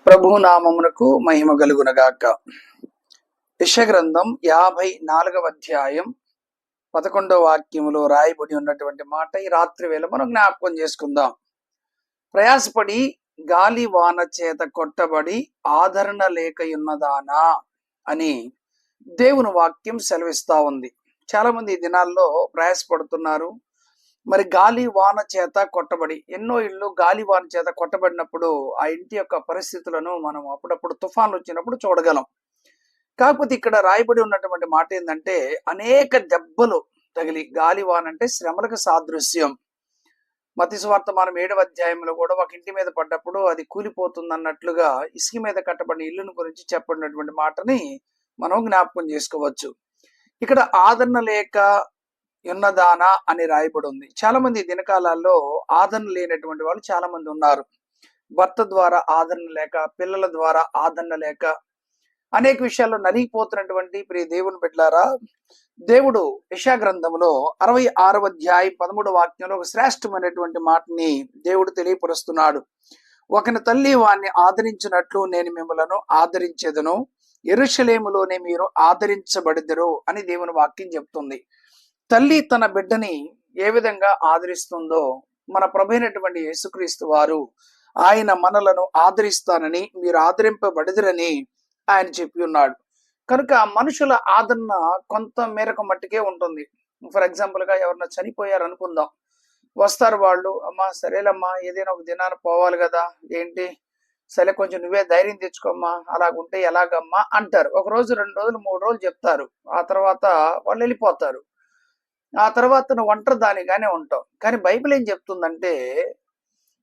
ప్రభువు నామమునకు మహిమ కలుగునగాక. యెషయా గ్రంథం 54వ అధ్యాయం 11వ వాక్యములో రాయబడి ఉన్నటువంటి మాట ఈ రాత్రి వేళ మనం జ్ఞాపకం చేసుకుందాం. ప్రయాసపడి గాలి వాన చేత కొట్టబడి ఆదరణ లేకయున్నదానా అని దేవుని వాక్యం సెలవిస్తా ఉంది. చాలా మంది ఈ దినాల్లో ప్రయాసపడుతున్నారు. మరి గాలి వాన చేత కొట్టబడి, ఎన్నో ఇళ్ళు గాలి వాన చేత కొట్టబడినప్పుడు ఆ ఇంటి యొక్క పరిస్థితులను మనం అప్పుడప్పుడు తుఫాన్లు వచ్చినప్పుడు చూడగలం. కాకపోతే ఇక్కడ రాయబడి ఉన్నటువంటి మాట ఏంటంటే, అనేక దెబ్బలు తగిలి, గాలి వాన అంటే శ్రమలకు సాదృశ్యం. మత్తయి సువార్త మనం 7వ అధ్యాయంలో కూడా ఒక ఇంటి మీద పడ్డప్పుడు అది కూలిపోతుంది అన్నట్లుగా ఇసుక మీద కట్టబడిన ఇల్లును గురించి చెప్పబడినటువంటి మాటని మనం జ్ఞాపకం చేసుకోవచ్చు. ఇక్కడ ఆదరణ లేక ఉన్నదానా అని రాయబడి ఉంది. చాలా మంది దినకాలాల్లో ఆదరణ లేనటువంటి వాళ్ళు చాలా మంది ఉన్నారు. భర్త ద్వారా ఆదరణ లేక, పిల్లల ద్వారా ఆదరణ లేక, అనేక విషయాల్లో నలిగిపోతున్నటువంటి ప్రియ దేవుని బిడ్డలారా, దేవుడు యెషయా గ్రంథంలో 66వ అధ్యాయం 13వ వాక్యంలో ఒక శ్రేష్టమైనటువంటి మాటని దేవుడు తెలియపరుస్తున్నాడు. ఒకని తల్లి వాణ్ణి ఆదరించినట్లు నేను మిమ్మలను ఆదరించేదను, యెరూషలేములోనే మీరు ఆదరించబడిదరు అని దేవుని వాక్యం చెప్తుంది. తల్లి తన బిడ్డని ఏ విధంగా ఆదరిస్తుందో మన ప్రభువైనటువంటి యేసుక్రీస్తు వారు ఆయన మనలను ఆదరిస్తానని, మీరు ఆదరింపబడిదరని ఆయన చెప్పి ఉన్నాడు. కనుక మనుషుల ఆదరణ కొంత మేరకు మట్టుకే ఉంటుంది. ఫర్ ఎగ్జాంపుల్ గా ఎవరన్నా చనిపోయారు అనుకుందాం, వస్తారు వాళ్ళు, అమ్మా సరేలమ్మా ఏదైనా ఒక దినాన్ని పోవాలి కదా, ఏంటి సరే కొంచెం నువ్వే ధైర్యం తెచ్చుకోమ్మా, అలాగుంటే ఎలాగమ్మా అంటారు. ఒక రోజు, 2 రోజులు, 3 రోజులు చెప్తారు. ఆ తర్వాత వాళ్ళు వెళ్ళిపోతారు. ఆ తర్వాత నువ్వు ఒంటరి దానిగానే ఉంటావు. కానీ బైబిల్ ఏం చెప్తుందంటే,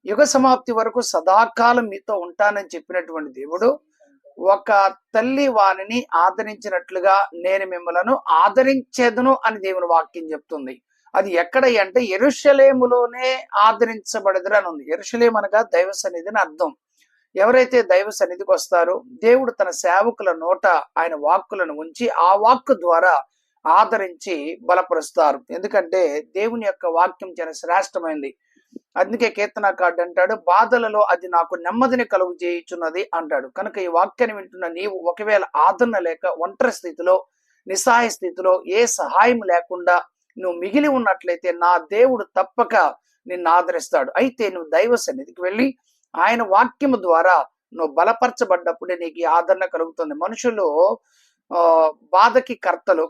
యుగ సమాప్తి వరకు సదాకాలం మీతో ఉంటానని చెప్పినటువంటి దేవుడు, ఒక తల్లి వానిని ఆదరించినట్లుగా నేను మిమ్మలను ఆదరించేదను అని దేవుని వాక్యం చెప్తుంది. అది ఎక్కడ అంటే యెరూషలేములోనే ఆదరించబడదురు అని ఉంది. యెరూషలేము అనగా దైవ సన్నిధిని అర్థం. ఎవరైతే దైవ సన్నిధికి వస్తారో దేవుడు తన సేవకుల నోట ఆయన వాక్కులను ఉంచి ఆ వాక్కు ద్వారా ఆదరించి బలపరుస్తారు. ఎందుకంటే దేవుని యొక్క వాక్యం చాలా శ్రేష్టమైంది. అందుకే కీర్తనకారుడు అంటాడు, బాధలలో అది నాకు నెమ్మదిని కలుగు చేయుచున్నది అంటాడు. కనుక ఈ వాక్యాన్ని వింటున్న నీవు ఒకవేళ ఆదరణ లేక, ఒంటరి స్థితిలో, నిస్సహాయ స్థితిలో, ఏ సహాయం లేకుండా నువ్వు మిగిలి ఉన్నట్లయితే నా దేవుడు తప్పక నిన్ను ఆదరిస్తాడు. అయితే నువ్వు దైవ సన్నిధికి వెళ్ళి ఆయన వాక్యము ద్వారా నువ్వు బలపరచబడ్డప్పుడే నీకు ఈ ఆదరణ కలుగుతుంది. మనుషులు బాధకి కర్తలు,